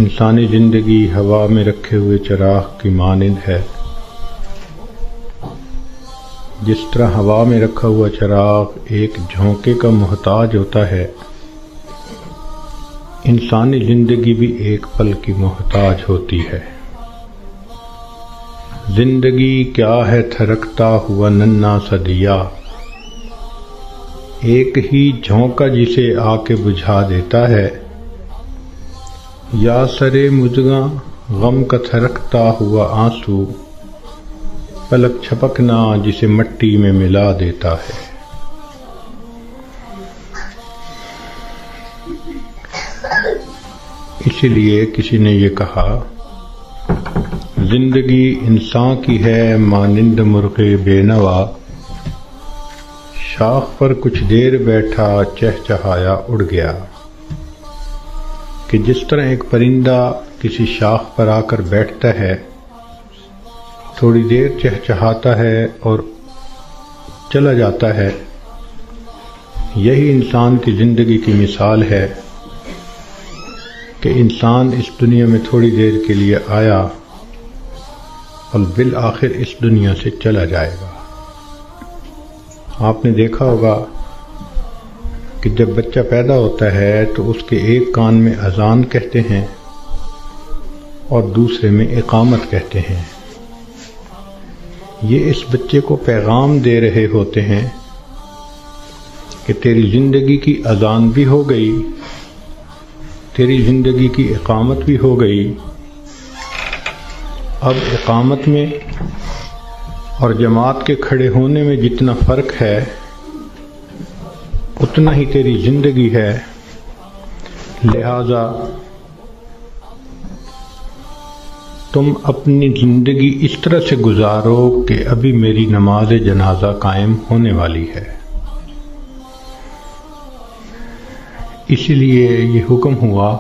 انسانی زندگی ہوا میں رکھے ہوئے چراغ کی مانند ہے۔ جس طرح ہوا میں رکھا ہوا چراغ ایک جھونکے کا محتاج ہوتا ہے، انسانی زندگی بھی ایک پل کی محتاج ہوتی ہے۔ زندگی کیا ہے تھرکتا ہوا ننھا سا دیا، ایک ہی جھونکا جسے آ کے بجھا دیتا ہے، یا سرے مژگاں غم کا تھرکتا ہوا آنسو، پلک چھپکنا جسے مٹی میں ملا دیتا ہے۔ اسی لیے کسی نے یہ کہا، زندگی انسان کی ہے مانند مرغ بے نوا، شاخ پر کچھ دیر بیٹھا چہچہایا اڑ گیا۔ کہ جس طرح ایک پرندہ کسی شاخ پر آ کر بیٹھتا ہے، تھوڑی دیر چہچہاتا ہے اور چلا جاتا ہے، یہی انسان کی زندگی کی مثال ہے کہ انسان اس دنیا میں تھوڑی دیر کے لیے آیا اور بالآخر اس دنیا سے چلا جائے گا۔ آپ نے دیکھا ہوگا کہ جب بچہ پیدا ہوتا ہے تو اس کے ایک کان میں اذان کہتے ہیں اور دوسرے میں اقامت کہتے ہیں۔ یہ اس بچے کو پیغام دے رہے ہوتے ہیں کہ تیری زندگی کی اذان بھی ہو گئی، تیری زندگی کی اقامت بھی ہو گئی، اب اقامت میں اور جماعت کے کھڑے ہونے میں جتنا فرق ہے اتنا ہی تیری زندگی ہے، لہذا تم اپنی زندگی اس طرح سے گزارو کہ ابھی میری نماز جنازہ قائم ہونے والی ہے۔ اسی لیے یہ حکم ہوا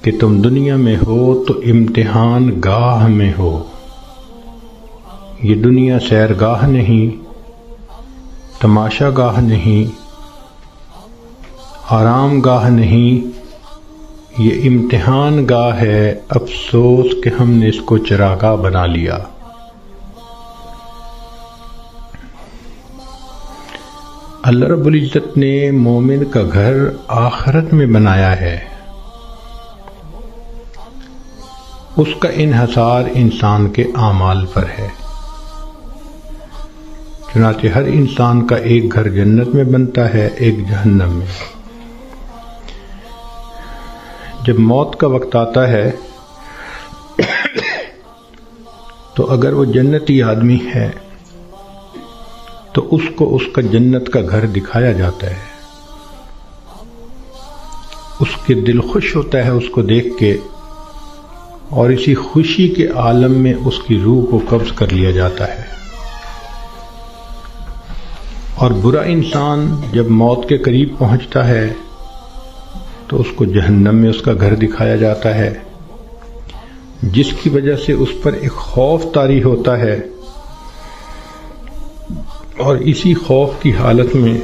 کہ تم دنیا میں ہو تو امتحان گاہ میں ہو۔ یہ دنیا سیرگاہ نہیں، تماشا گاہ نہیں، آرام گاہ نہیں، یہ امتحان گاہ ہے۔ افسوس کہ ہم نے اس کو چراگاہ بنا لیا۔ اللہ رب العزت نے مومن کا گھر آخرت میں بنایا ہے، اس کا انحصار انسان کے اعمال پر ہے۔ چنانچہ ہر انسان کا ایک گھر جنت میں بنتا ہے، ایک جہنم میں۔ جب موت کا وقت آتا ہے تو اگر وہ جنتی آدمی ہے تو اس کو اس کا جنت کا گھر دکھایا جاتا ہے، اس کے دل خوش ہوتا ہے اس کو دیکھ کے، اور اسی خوشی کے عالم میں اس کی روح کو قبض کر لیا جاتا ہے۔ اور برا انسان جب موت کے قریب پہنچتا ہے تو اس کو جہنم میں اس کا گھر دکھایا جاتا ہے، جس کی وجہ سے اس پر ایک خوف طاری ہوتا ہے، اور اسی خوف کی حالت میں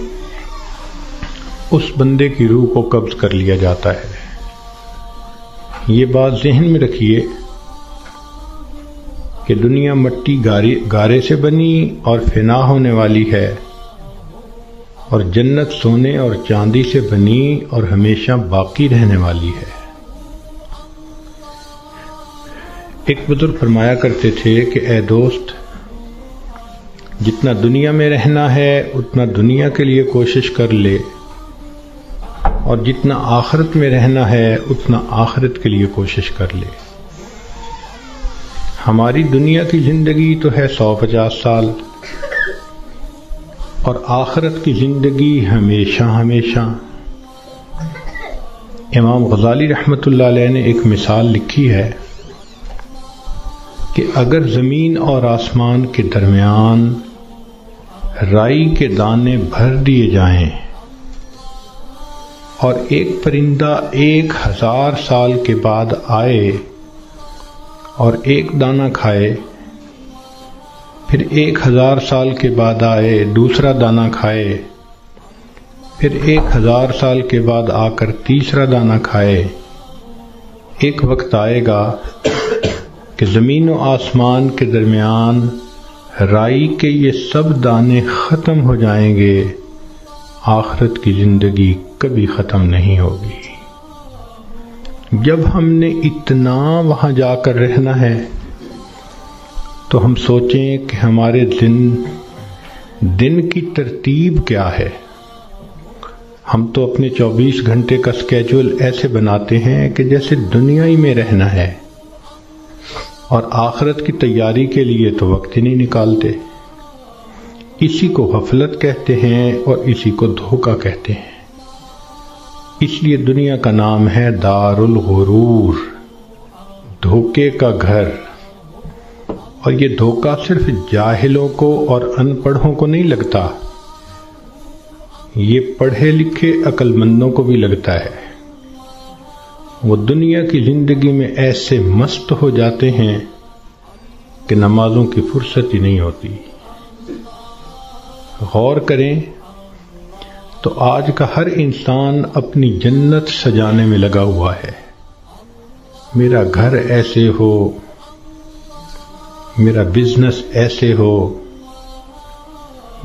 اس بندے کی روح کو قبض کر لیا جاتا ہے۔ یہ بات ذہن میں رکھیے کہ دنیا مٹی گارے سے بنی اور فنا ہونے والی ہے، اور جنت سونے اور چاندی سے بنی اور ہمیشہ باقی رہنے والی ہے۔ ایک بزرگ فرمایا کرتے تھے کہ اے دوست، جتنا دنیا میں رہنا ہے اتنا دنیا کے لیے کوشش کر لے، اور جتنا آخرت میں رہنا ہے اتنا آخرت کے لیے کوشش کر لے۔ ہماری دنیا کی زندگی تو ہے 150 سال، اور آخرت کی زندگی ہمیشہ ہمیشہ۔ امام غزالی رحمۃ اللہ علیہ نے ایک مثال لکھی ہے کہ اگر زمین اور آسمان کے درمیان رائی کے دانے بھر دیے جائیں اور ایک پرندہ 1000 سال کے بعد آئے اور ایک دانہ کھائے، پھر 1000 سال کے بعد آئے دوسرا دانہ کھائے، پھر 1000 سال کے بعد آ کر تیسرا دانہ کھائے، ایک وقت آئے گا کہ زمین و آسمان کے درمیان رائی کے یہ سب دانے ختم ہو جائیں گے، آخرت کی زندگی کبھی ختم نہیں ہوگی۔ جب ہم نے اتنا وہاں جا کر رہنا ہے تو ہم سوچیں کہ ہمارے دن کی ترتیب کیا ہے۔ ہم تو اپنے 24 گھنٹے کا اسکیجول ایسے بناتے ہیں کہ جیسے دنیا ہی میں رہنا ہے، اور آخرت کی تیاری کے لیے تو وقت ہی نہیں نکالتے۔ اسی کو غفلت کہتے ہیں اور اسی کو دھوکہ کہتے ہیں۔ اس لیے دنیا کا نام ہے دار الغرور، دھوکے کا گھر۔ اور یہ دھوکہ صرف جاہلوں کو اور ان پڑھوں کو نہیں لگتا، یہ پڑھے لکھے عقل مندوں کو بھی لگتا ہے۔ وہ دنیا کی زندگی میں ایسے مست ہو جاتے ہیں کہ نمازوں کی فرصت ہی نہیں ہوتی۔ غور کریں تو آج کا ہر انسان اپنی جنت سجانے میں لگا ہوا ہے۔ میرا گھر ایسے ہو، میرا بزنس ایسے ہو،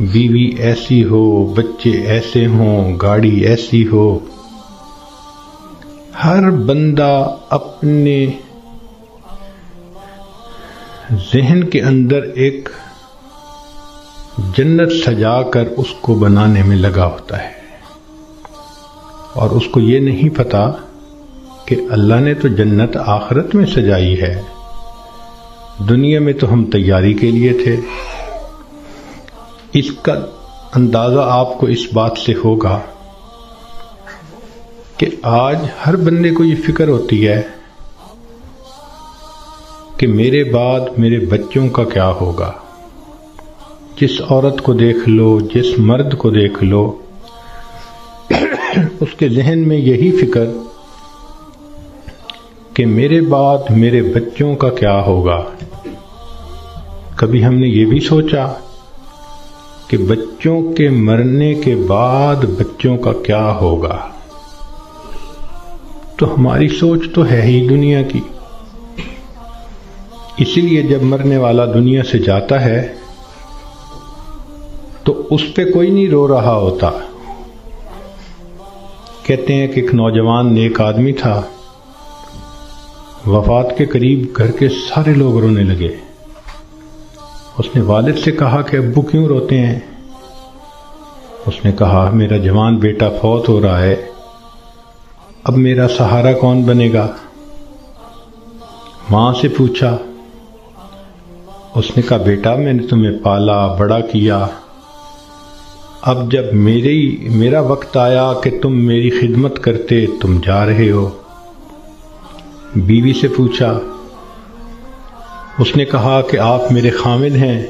بیوی ایسی ہو، بچے ایسے ہوں، گاڑی ایسی ہو۔ ہر بندہ اپنے ذہن کے اندر ایک جنت سجا کر اس کو بنانے میں لگا ہوتا ہے، اور اس کو یہ نہیں پتا کہ اللہ نے تو جنت آخرت میں سجائی ہے، دنیا میں تو ہم تیاری کے لیے تھے۔ اس کا اندازہ آپ کو اس بات سے ہوگا کہ آج ہر بندے کو یہ فکر ہوتی ہے کہ میرے بعد میرے بچوں کا کیا ہوگا۔ جس عورت کو دیکھ لو، جس مرد کو دیکھ لو، اس کے ذہن میں یہی فکر کہ میرے بعد میرے بچوں کا کیا ہوگا۔ کبھی ہم نے یہ بھی سوچا کہ بچوں کے مرنے کے بعد بچوں کا کیا ہوگا؟ تو ہماری سوچ تو ہے ہی دنیا کی۔ اسی لیے جب مرنے والا دنیا سے جاتا ہے تو اس پہ کوئی نہیں رو رہا ہوتا۔ کہتے ہیں کہ ایک نوجوان نیک آدمی تھا، وفات کے قریب گھر کے سارے لوگ رونے لگے۔ اس نے والد سے کہا کہ ابو کیوں روتے ہیں؟ اس نے کہا میرا جوان بیٹا فوت ہو رہا ہے، اب میرا سہارا کون بنے گا؟ ماں سے پوچھا، اس نے کہا بیٹا میں نے تمہیں پالا بڑا کیا، اب جب میرا وقت آیا کہ تم میری خدمت کرتے، تم جا رہے ہو۔ بیوی سے پوچھا، اس نے کہا کہ آپ میرے خامد ہیں،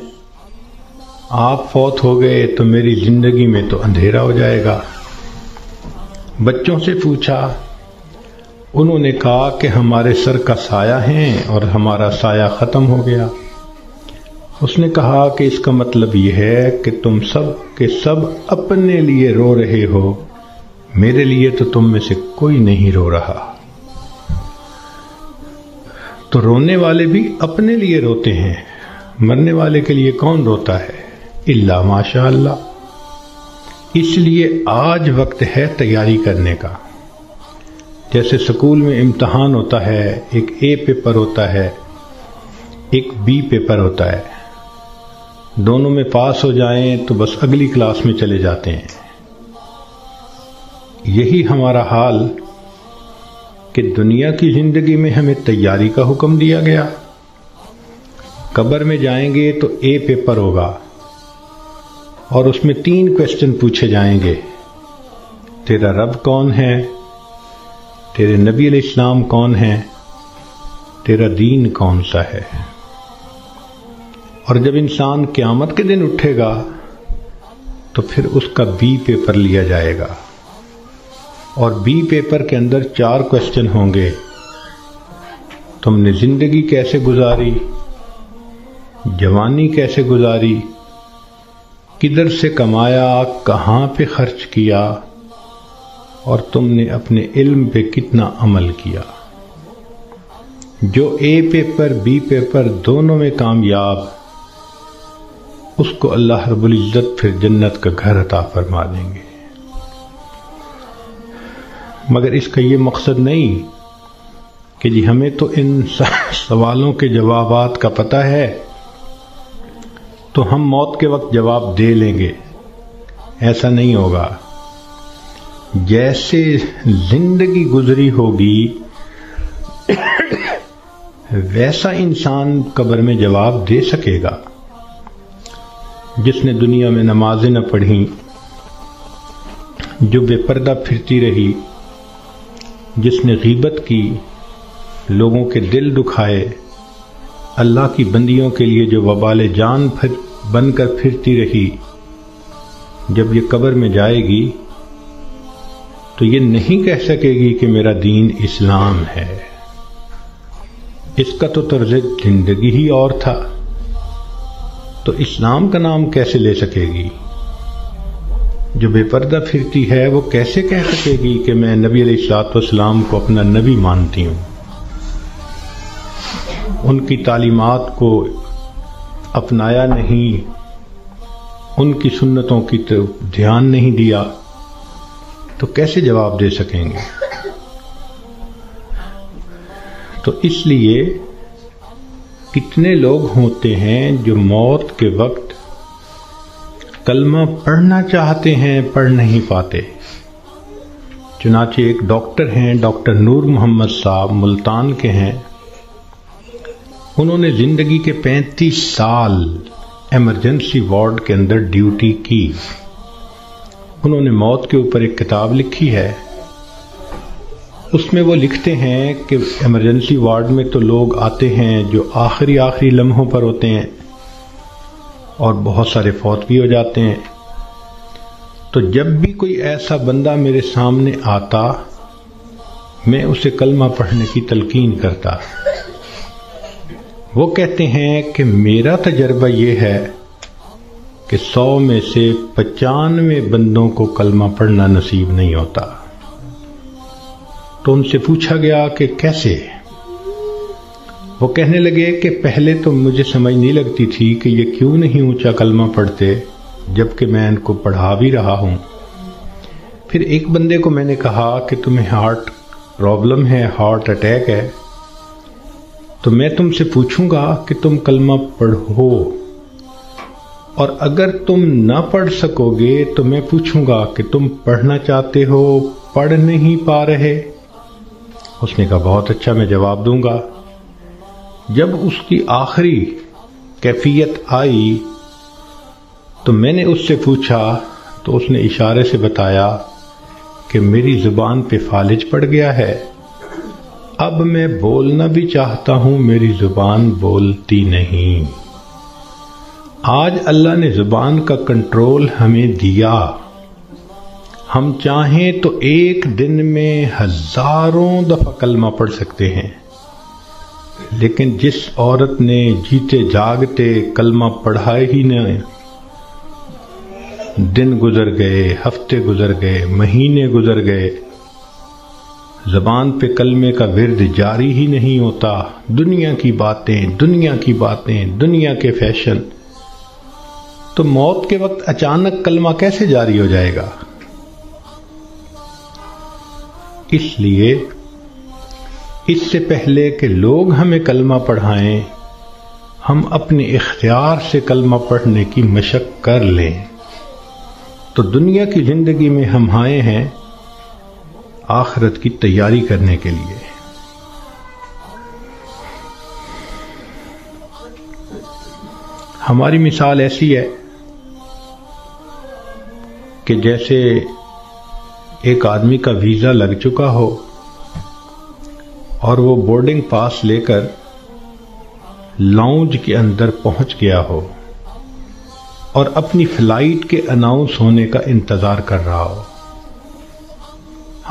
آپ فوت ہو گئے تو میری زندگی میں تو اندھیرا ہو جائے گا۔ بچوں سے پوچھا، انہوں نے کہا کہ ہمارے سر کا سایہ ہیں اور ہمارا سایہ ختم ہو گیا۔ اس نے کہا کہ اس کا مطلب یہ ہے کہ تم سب کے سب اپنے لیے رو رہے ہو، میرے لیے تو تم میں سے کوئی نہیں رو رہا۔ تو رونے والے بھی اپنے لیے روتے ہیں، مرنے والے کے لیے کون روتا ہے؟ الا ماشاء اللہ۔ اس لیے آج وقت ہے تیاری کرنے کا۔ جیسے سکول میں امتحان ہوتا ہے، ایک اے پیپر ہوتا ہے، ایک بی پیپر ہوتا ہے، دونوں میں پاس ہو جائیں تو بس اگلی کلاس میں چلے جاتے ہیں۔ یہی ہمارا حال کہ دنیا کی زندگی میں ہمیں تیاری کا حکم دیا گیا۔ قبر میں جائیں گے تو اے پیپر ہوگا اور اس میں 3 کوسچن پوچھے جائیں گے، تیرا رب کون ہے، تیرے نبی علیہ السلام کون ہیں، تیرا دین کون سا ہے۔ اور جب انسان قیامت کے دن اٹھے گا تو پھر اس کا بی پیپر لیا جائے گا، اور بی پیپر کے اندر 4 کوسچن ہوں گے۔ تم نے زندگی کیسے گزاری، جوانی کیسے گزاری، کدھر سے کمایا، کہاں پہ خرچ کیا، اور تم نے اپنے علم پہ کتنا عمل کیا۔ جو اے پیپر بی پیپر دونوں میں کامیاب، اس کو اللہ رب العزت پھر جنت کا گھر عطا فرما دیں گے۔ مگر اس کا یہ مقصد نہیں کہ جی ہمیں تو ان سوالوں کے جوابات کا پتہ ہے تو ہم موت کے وقت جواب دے لیں گے، ایسا نہیں ہوگا۔ جیسے زندگی گزری ہوگی ویسا انسان قبر میں جواب دے سکے گا۔ جس نے دنیا میں نمازیں نہ پڑھیں، جو بے پردہ پھرتی رہی، جس نے غیبت کی، لوگوں کے دل دکھائے، اللہ کی بندیوں کے لیے جو وبال جان بن کر پھرتی رہی، جب یہ قبر میں جائے گی تو یہ نہیں کہہ سکے گی کہ میرا دین اسلام ہے۔ اس کا تو طرز زندگی ہی اور تھا، تو اسلام کا نام کیسے لے سکے گی؟ جو بے پردہ پھرتی ہے وہ کیسے کہہ سکے گی کہ میں نبی علیہ الصلوۃ والسلام کو اپنا نبی مانتی ہوں؟ ان کی تعلیمات کو اپنایا نہیں، ان کی سنتوں کی طرف دھیان نہیں دیا، تو کیسے جواب دے سکیں گے؟ تو اس لیے کتنے لوگ ہوتے ہیں جو موت کے وقت کلمہ پڑھنا چاہتے ہیں، پڑھ نہیں پاتے۔ چنانچہ ایک ڈاکٹر ہیں، ڈاکٹر نور محمد صاحب، ملتان کے ہیں۔ انہوں نے زندگی کے 35 سال ایمرجنسی وارڈ کے اندر ڈیوٹی کی۔ انہوں نے موت کے اوپر ایک کتاب لکھی ہے، اس میں وہ لکھتے ہیں کہ ایمرجنسی وارڈ میں تو لوگ آتے ہیں جو آخری لمحوں پر ہوتے ہیں اور بہت سارے فوت بھی ہو جاتے ہیں۔ تو جب بھی کوئی ایسا بندہ میرے سامنے آتا، میں اسے کلمہ پڑھنے کی تلقین کرتا۔ وہ کہتے ہیں کہ میرا تجربہ یہ ہے کہ 100 میں سے 95 بندوں کو کلمہ پڑھنا نصیب نہیں ہوتا۔ تو ان سے پوچھا گیا کہ کیسے؟ وہ کہنے لگے کہ پہلے تو مجھے سمجھ نہیں لگتی تھی کہ یہ کیوں نہیں اونچا کلمہ پڑھتے، جبکہ میں ان کو پڑھا بھی رہا ہوں۔ پھر ایک بندے کو میں نے کہا کہ تمہیں ہارٹ پرابلم ہے، ہارٹ اٹیک ہے، تو میں تم سے پوچھوں گا کہ تم کلمہ پڑھو، اور اگر تم نہ پڑھ سکو گے تو میں پوچھوں گا کہ تم پڑھنا چاہتے ہو، پڑھ نہیں پا رہے؟ اس نے کہا بہت اچھا، میں جواب دوں گا۔ جب اس کی آخری کیفیت آئی تو میں نے اس سے پوچھا تو اس نے اشارے سے بتایا کہ میری زبان پہ فالج پڑ گیا ہے، اب میں بولنا بھی چاہتا ہوں، میری زبان بولتی نہیں۔ آج اللہ نے زبان کا کنٹرول ہمیں دیا، ہم چاہیں تو ایک دن میں 1000 دفعہ کلمہ پڑھ سکتے ہیں، لیکن جس عورت نے جیتے جاگتے کلمہ پڑھا ہی نہیں، دن گزر گئے، ہفتے گزر گئے، مہینے گزر گئے، زبان پہ کلمے کا ورد جاری ہی نہیں ہوتا، دنیا کی باتیں، دنیا کے فیشن، تو موت کے وقت اچانک کلمہ کیسے جاری ہو جائے گا؟ اس لیے اس سے پہلے کہ لوگ ہمیں کلمہ پڑھائیں، ہم اپنے اختیار سے کلمہ پڑھنے کی مشق کر لیں۔ تو دنیا کی زندگی میں ہم آئے ہیں آخرت کی تیاری کرنے کے لیے۔ ہماری مثال ایسی ہے کہ جیسے ایک آدمی کا ویزا لگ چکا ہو اور وہ بورڈنگ پاس لے کر لاؤنج کے اندر پہنچ گیا ہو اور اپنی فلائٹ کے اناؤنس ہونے کا انتظار کر رہا ہو۔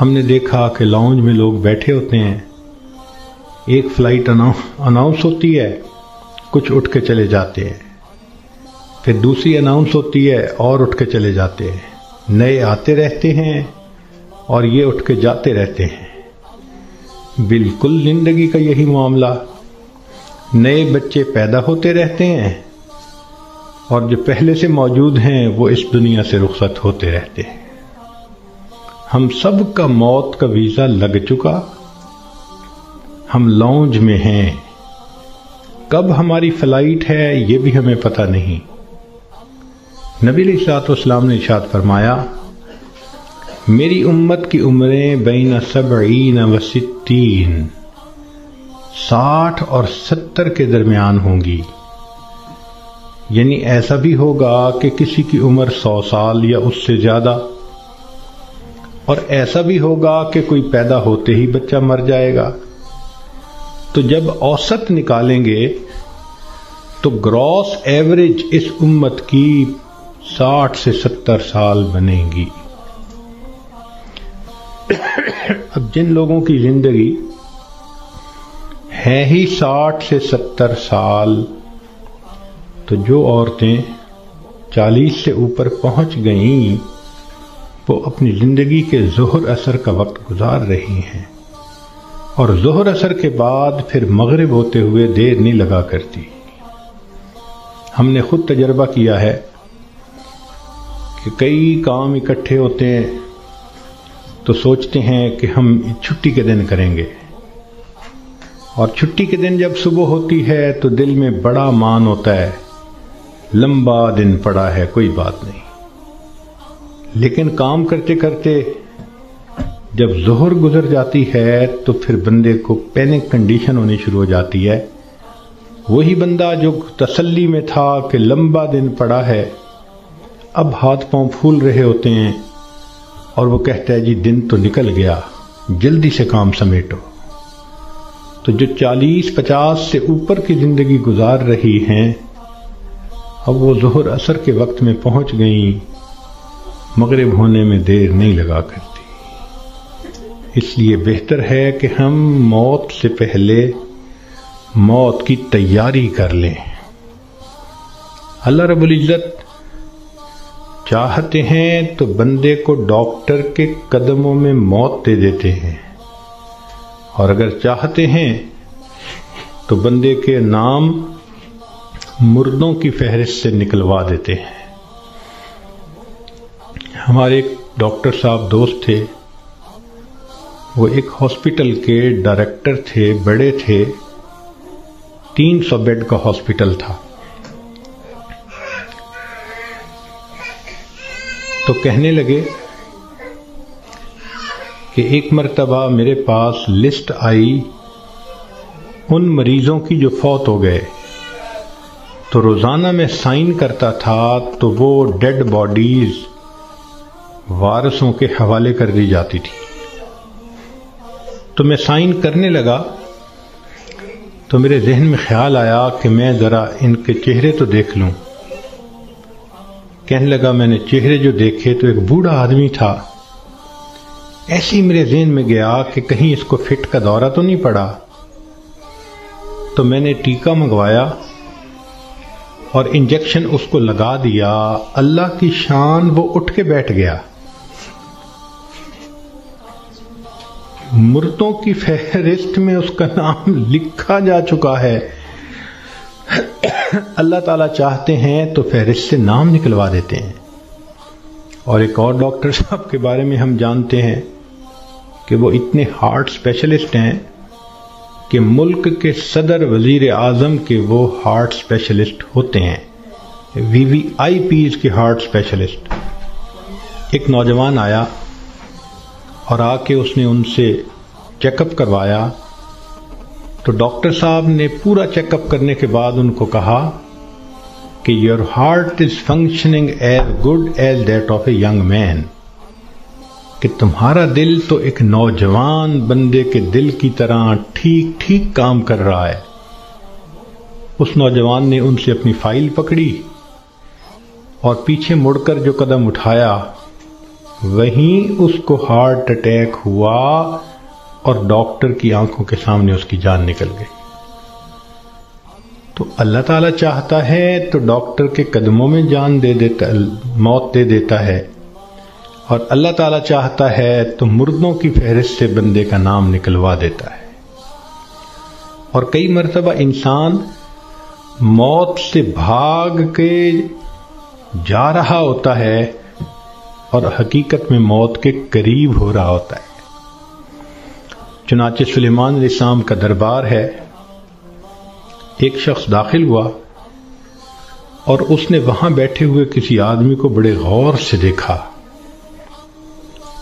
ہم نے دیکھا کہ لاؤنج میں لوگ بیٹھے ہوتے ہیں، ایک فلائٹ اناؤنس ہوتی ہے، کچھ اٹھ کے چلے جاتے ہیں، پھر دوسری اناؤنس ہوتی ہے اور اٹھ کے چلے جاتے ہیں، نئے آتے رہتے ہیں اور یہ اٹھ کے جاتے رہتے ہیں۔ بالکل زندگی کا یہی معاملہ، نئے بچے پیدا ہوتے رہتے ہیں اور جو پہلے سے موجود ہیں وہ اس دنیا سے رخصت ہوتے رہتے ہیں۔ ہم سب کا موت کا ویزا لگ چکا، ہم لاؤنج میں ہیں، کب ہماری فلائٹ ہے یہ بھی ہمیں پتہ نہیں۔ نبی علیہ الصلوۃ والسلام نے ارشاد فرمایا، میری امت کی عمریں بین 70 و 60، 60 اور 70 کے درمیان ہوں گی، یعنی ایسا بھی ہوگا کہ کسی کی عمر 100 سال یا اس سے زیادہ، اور ایسا بھی ہوگا کہ کوئی پیدا ہوتے ہی بچہ مر جائے گا۔ تو جب اوسط نکالیں گے تو گراس ایوریج اس امت کی 60 سے 70 سال بنے گی۔ اب جن لوگوں کی زندگی ہے ہی 60 سے 70 سال، تو جو عورتیں 40 سے اوپر پہنچ گئیں وہ اپنی زندگی کے ظہر اثر کا وقت گزار رہی ہیں، اور ظہر اثر کے بعد پھر مغرب ہوتے ہوئے دیر نہیں لگا کرتی۔ ہم نے خود تجربہ کیا ہے کہ کئی کام اکٹھے ہوتے ہیں تو سوچتے ہیں کہ ہم چھٹی کے دن کریں گے، اور چھٹی کے دن جب صبح ہوتی ہے تو دل میں بڑا مان ہوتا ہے، لمبا دن پڑا ہے، کوئی بات نہیں۔ لیکن کام کرتے کرتے جب ظہر گزر جاتی ہے تو پھر بندے کو پینک کنڈیشن ہونی شروع ہو جاتی ہے۔ وہی بندہ جو تسلی میں تھا کہ لمبا دن پڑا ہے، اب ہاتھ پاؤں پھول رہے ہوتے ہیں اور وہ کہتا ہے جی دن تو نکل گیا، جلدی سے کام سمیٹو۔ تو جو 40-50 سے اوپر کی زندگی گزار رہی ہیں، اب وہ ظہر اثر کے وقت میں پہنچ گئیں، مغرب ہونے میں دیر نہیں لگا کرتی۔ اس لیے بہتر ہے کہ ہم موت سے پہلے موت کی تیاری کر لیں۔ اللہ رب العزت چاہتے ہیں تو بندے کو ڈاکٹر کے قدموں میں موت دے دیتے ہیں، اور اگر چاہتے ہیں تو بندے کے نام مردوں کی فہرست سے نکلوا دیتے ہیں۔ ہمارے ایک ڈاکٹر صاحب دوست تھے، وہ ایک ہاسپٹل کے ڈائریکٹر تھے، بڑے تھے، 300 بیڈ کا ہاسپٹل تھا۔ تو کہنے لگے کہ ایک مرتبہ میرے پاس لسٹ آئی ان مریضوں کی جو فوت ہو گئے، تو روزانہ میں سائن کرتا تھا تو وہ ڈیڈ باڈیز وارثوں کے حوالے کر دی جاتی تھی۔ تو میں سائن کرنے لگا تو میرے ذہن میں خیال آیا کہ میں ذرا ان کے چہرے تو دیکھ لوں۔ کہنے لگا میں نے چہرے جو دیکھے تو ایک بوڑھا آدمی تھا، ایسے ہی میرے ذہن میں گیا کہ کہیں اس کو فٹ کا دورہ تو نہیں پڑا۔ تو میں نے ٹیکا منگوایا اور انجیکشن اس کو لگا دیا، اللہ کی شان وہ اٹھ کے بیٹھ گیا۔ مردوں کی فہرست میں اس کا نام لکھا جا چکا ہے۔ اللہ تعالیٰ چاہتے ہیں تو فہرست سے نام نکلوا دیتے ہیں۔ اور ایک اور ڈاکٹر صاحب کے بارے میں ہم جانتے ہیں کہ وہ اتنے ہارٹ اسپیشلسٹ ہیں کہ ملک کے صدر وزیر اعظم کے وہ ہارٹ اسپیشلسٹ ہوتے ہیں، VVIPs کے ہارٹ اسپیشلسٹ۔ ایک نوجوان آیا اور آ کے اس نے ان سے چیک اپ کروایا، تو ڈاکٹر صاحب نے پورا چیک اپ کرنے کے بعد ان کو کہا کہ your heart is functioning as good as that of a young man, کہ تمہارا دل تو ایک نوجوان بندے کے دل کی طرح ٹھیک ٹھیک کام کر رہا ہے۔ اس نوجوان نے ان سے اپنی فائل پکڑی اور پیچھے مڑ کر جو قدم اٹھایا وہیں اس کو ہارٹ اٹیک ہوا اور ڈاکٹر کی آنکھوں کے سامنے اس کی جان نکل گئی۔ تو اللہ تعالیٰ چاہتا ہے تو ڈاکٹر کے قدموں میں جان دے دیتا، موت دے دیتا ہے، اور اللہ تعالیٰ چاہتا ہے تو مردوں کی فہرست سے بندے کا نام نکلوا دیتا ہے۔ اور کئی مرتبہ انسان موت سے بھاگ کے جا رہا ہوتا ہے اور حقیقت میں موت کے قریب ہو رہا ہوتا ہے۔ چنانچہ سلیمان علیہ السلام کا دربار ہے، ایک شخص داخل ہوا اور اس نے وہاں بیٹھے ہوئے کسی آدمی کو بڑے غور سے دیکھا۔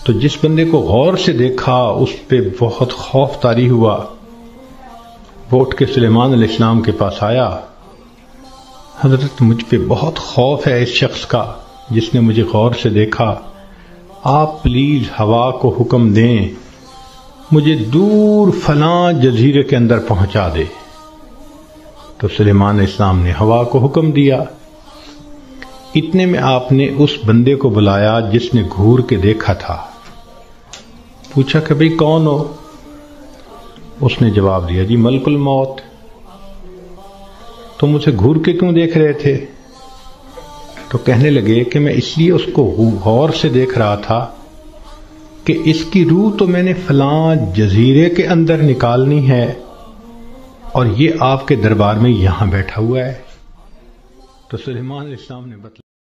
تو جس بندے کو غور سے دیکھا اس پہ بہت خوف طاری ہوا، وہ اٹھ کے سلیمان علیہ السلام کے پاس آیا، حضرت مجھ پہ بہت خوف ہے اس شخص کا جس نے مجھے غور سے دیکھا، آپ پلیز ہوا کو حکم دیں مجھے دور فلاں جزیرے کے اندر پہنچا دے۔ تو سلیمان علیہ السلام نے ہوا کو حکم دیا۔ اتنے میں آپ نے اس بندے کو بلایا جس نے گھور کے دیکھا تھا، پوچھا کہ بھئی کون ہو؟ اس نے جواب دیا جی ملک الموت۔ تم اسے گھور کے کیوں دیکھ رہے تھے؟ تو کہنے لگے کہ میں اس لیے اس کو غور سے دیکھ رہا تھا کہ اس کی روح تو میں نے فلاں جزیرے کے اندر نکالنی ہے اور یہ آپ کے دربار میں یہاں بیٹھا ہوا ہے۔ تو سلیمان علیہ السلام نے بتایا